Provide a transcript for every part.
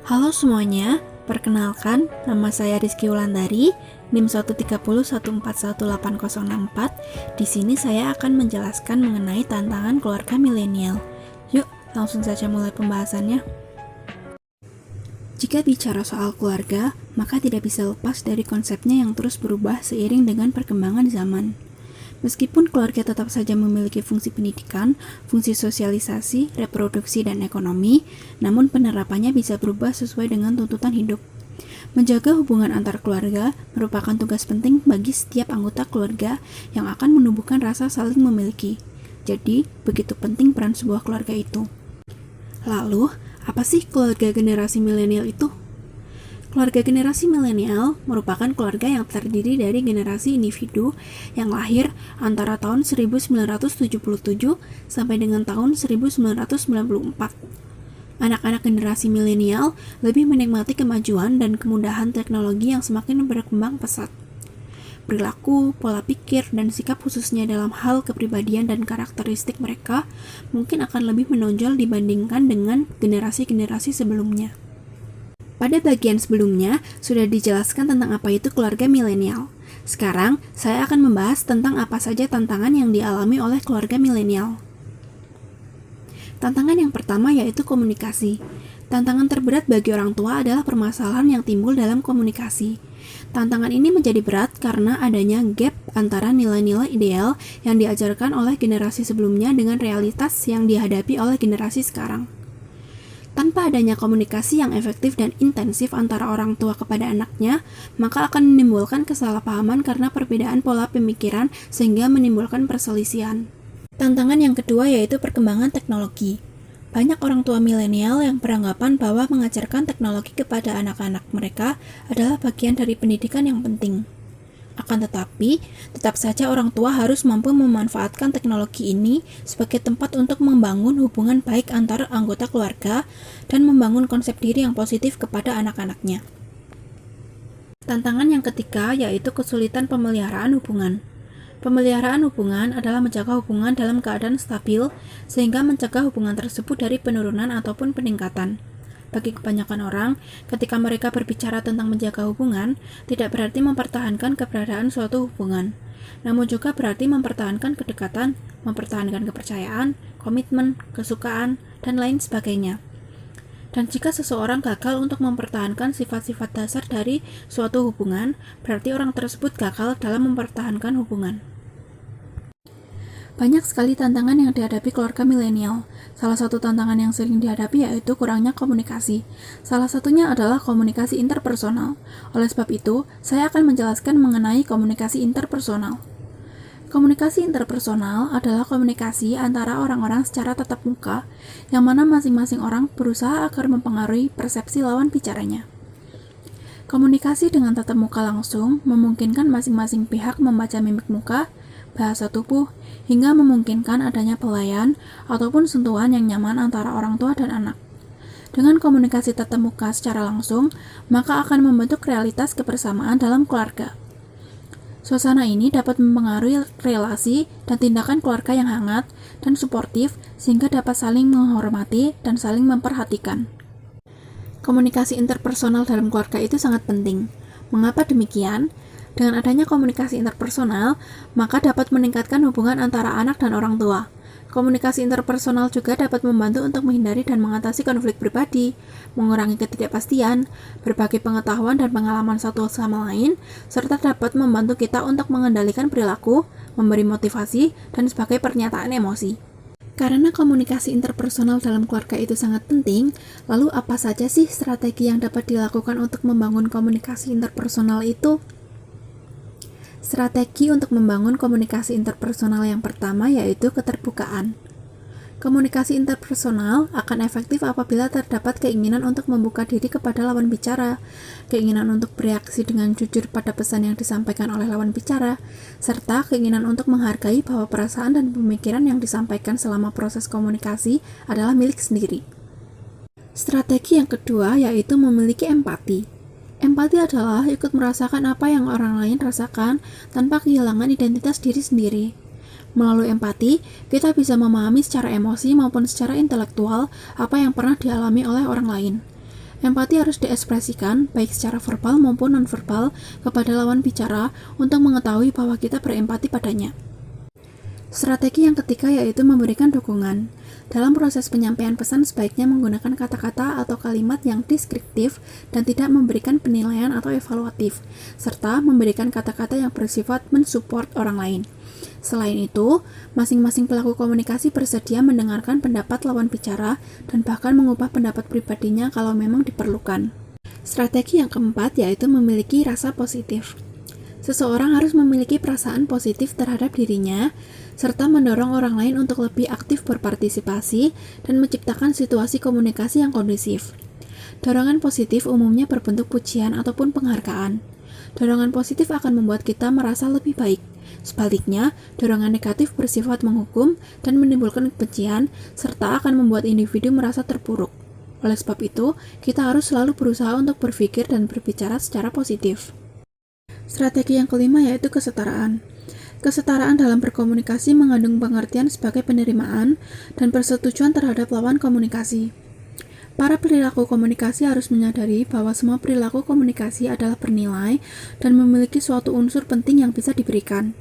Halo semuanya, perkenalkan nama saya Rizky Wulandari, NIM 130141804. Di sini saya akan menjelaskan mengenai tantangan keluarga milenial. Yuk, langsung saja mulai pembahasannya. Jika bicara soal keluarga, maka tidak bisa lepas dari konsepnya yang terus berubah seiring dengan perkembangan zaman. Meskipun keluarga tetap saja memiliki fungsi pendidikan, fungsi sosialisasi, reproduksi, dan ekonomi, namun penerapannya bisa berubah sesuai dengan tuntutan hidup. Menjaga hubungan antar keluarga merupakan tugas penting bagi setiap anggota keluarga yang akan menumbuhkan rasa saling memiliki. Jadi, begitu penting peran sebuah keluarga itu. Lalu, apa sih keluarga generasi milenial itu? Keluarga generasi milenial merupakan keluarga yang terdiri dari generasi individu yang lahir antara tahun 1977 sampai dengan tahun 1994. Anak-anak generasi milenial lebih menikmati kemajuan dan kemudahan teknologi yang semakin berkembang pesat. Perilaku, pola pikir, dan sikap khususnya dalam hal kepribadian dan karakteristik mereka mungkin akan lebih menonjol dibandingkan dengan generasi-generasi sebelumnya. Pada bagian sebelumnya, sudah dijelaskan tentang apa itu keluarga milenial. Sekarang, saya akan membahas tentang apa saja tantangan yang dialami oleh keluarga milenial. Tantangan yang pertama yaitu komunikasi. Tantangan terberat bagi orang tua adalah permasalahan yang timbul dalam komunikasi. Tantangan ini menjadi berat karena adanya gap antara nilai-nilai ideal yang diajarkan oleh generasi sebelumnya dengan realitas yang dihadapi oleh generasi sekarang. Tanpa adanya komunikasi yang efektif dan intensif antara orang tua kepada anaknya, maka akan menimbulkan kesalahpahaman karena perbedaan pola pemikiran sehingga menimbulkan perselisihan. Tantangan yang kedua yaitu perkembangan teknologi. Banyak orang tua milenial yang beranggapan bahwa mengajarkan teknologi kepada anak-anak mereka adalah bagian dari pendidikan yang penting. Akan tetapi, tetap saja orang tua harus mampu memanfaatkan teknologi ini sebagai tempat untuk membangun hubungan baik antar anggota keluarga dan membangun konsep diri yang positif kepada anak-anaknya. Tantangan yang ketiga yaitu kesulitan pemeliharaan hubungan. Pemeliharaan hubungan adalah menjaga hubungan dalam keadaan stabil sehingga mencegah hubungan tersebut dari penurunan ataupun peningkatan. Bagi kebanyakan orang, ketika mereka berbicara tentang menjaga hubungan, tidak berarti mempertahankan keberadaan suatu hubungan, namun juga berarti mempertahankan kedekatan, mempertahankan kepercayaan, komitmen, kesukaan, dan lain sebagainya. Dan jika seseorang gagal untuk mempertahankan sifat-sifat dasar dari suatu hubungan, berarti orang tersebut gagal dalam mempertahankan hubungan. Banyak sekali tantangan yang dihadapi keluarga milenial. Salah satu tantangan yang sering dihadapi yaitu kurangnya komunikasi. Salah satunya adalah komunikasi interpersonal. Oleh sebab itu, saya akan menjelaskan mengenai komunikasi interpersonal. Komunikasi interpersonal adalah komunikasi antara orang-orang secara tatap muka, yang mana masing-masing orang berusaha agar mempengaruhi persepsi lawan bicaranya. Komunikasi dengan tatap muka langsung memungkinkan masing-masing pihak membaca mimik muka, bahasa tubuh, hingga memungkinkan adanya pelayan ataupun sentuhan yang nyaman antara orang tua dan anak. Dengan komunikasi tatap muka secara langsung, maka akan membentuk realitas kebersamaan dalam keluarga. Suasana ini dapat mempengaruhi relasi dan tindakan keluarga yang hangat dan suportif sehingga dapat saling menghormati dan saling memperhatikan. Komunikasi interpersonal dalam keluarga itu sangat penting. Mengapa demikian? Dengan adanya komunikasi interpersonal, maka dapat meningkatkan hubungan antara anak dan orang tua. Komunikasi interpersonal juga dapat membantu untuk menghindari dan mengatasi konflik pribadi, mengurangi ketidakpastian, berbagi pengetahuan dan pengalaman satu sama lain, serta dapat membantu kita untuk mengendalikan perilaku, memberi motivasi, dan sebagai pernyataan emosi. Karena komunikasi interpersonal dalam keluarga itu sangat penting, lalu apa saja sih strategi yang dapat dilakukan untuk membangun komunikasi interpersonal itu? Strategi untuk membangun komunikasi interpersonal yang pertama yaitu keterbukaan. Komunikasi interpersonal akan efektif apabila terdapat keinginan untuk membuka diri kepada lawan bicara, keinginan untuk bereaksi dengan jujur pada pesan yang disampaikan oleh lawan bicara, serta keinginan untuk menghargai bahwa perasaan dan pemikiran yang disampaikan selama proses komunikasi adalah milik sendiri. Strategi yang kedua yaitu memiliki empati. Empati adalah ikut merasakan apa yang orang lain rasakan tanpa kehilangan identitas diri sendiri. Melalui empati, kita bisa memahami secara emosi maupun secara intelektual apa yang pernah dialami oleh orang lain. Empati harus diekspresikan, baik secara verbal maupun nonverbal, kepada lawan bicara untuk mengetahui bahwa kita berempati padanya. Strategi yang ketiga yaitu memberikan dukungan. Dalam proses penyampaian pesan sebaiknya menggunakan kata-kata atau kalimat yang deskriptif dan tidak memberikan penilaian atau evaluatif, serta memberikan kata-kata yang bersifat mensupport orang lain. Selain itu, masing-masing pelaku komunikasi bersedia mendengarkan pendapat lawan bicara dan bahkan mengubah pendapat pribadinya kalau memang diperlukan. Strategi yang keempat yaitu memiliki rasa positif. Seseorang harus memiliki perasaan positif terhadap dirinya, serta mendorong orang lain untuk lebih aktif berpartisipasi dan menciptakan situasi komunikasi yang kondusif. Dorongan positif umumnya berbentuk pujian ataupun penghargaan. Dorongan positif akan membuat kita merasa lebih baik. Sebaliknya, dorongan negatif bersifat menghukum dan menimbulkan kebencian, serta akan membuat individu merasa terpuruk. Oleh sebab itu, kita harus selalu berusaha untuk berpikir dan berbicara secara positif. Strategi yang kelima yaitu kesetaraan. Kesetaraan dalam berkomunikasi mengandung pengertian sebagai penerimaan dan persetujuan terhadap lawan komunikasi. Para perilaku komunikasi harus menyadari bahwa semua perilaku komunikasi adalah bernilai dan memiliki suatu unsur penting yang bisa diberikan.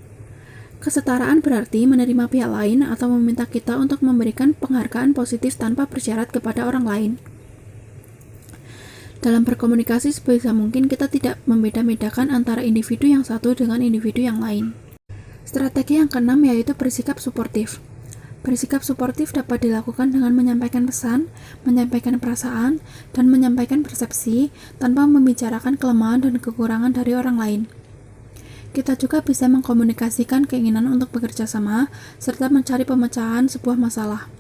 Kesetaraan berarti menerima pihak lain atau meminta kita untuk memberikan penghargaan positif tanpa bersyarat kepada orang lain. Dalam berkomunikasi sebisa mungkin kita tidak membeda-bedakan antara individu yang satu dengan individu yang lain. Strategi yang keenam yaitu bersikap suportif. Bersikap suportif dapat dilakukan dengan menyampaikan pesan, menyampaikan perasaan, dan menyampaikan persepsi tanpa membicarakan kelemahan dan kekurangan dari orang lain. Kita juga bisa mengkomunikasikan keinginan untuk bekerja sama, serta mencari pemecahan sebuah masalah.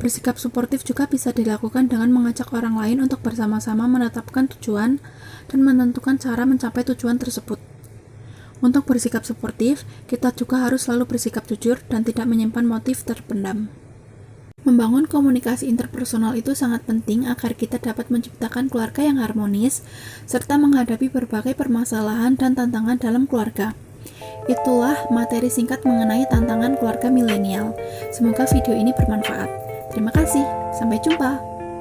Bersikap suportif juga bisa dilakukan dengan mengajak orang lain untuk bersama-sama menetapkan tujuan dan menentukan cara mencapai tujuan tersebut. Untuk bersikap suportif, kita juga harus selalu bersikap jujur dan tidak menyimpan motif terpendam. Membangun komunikasi interpersonal itu sangat penting agar kita dapat menciptakan keluarga yang harmonis, serta menghadapi berbagai permasalahan dan tantangan dalam keluarga. Itulah materi singkat mengenai tantangan keluarga milenial. Semoga video ini bermanfaat. Terima kasih, sampai jumpa.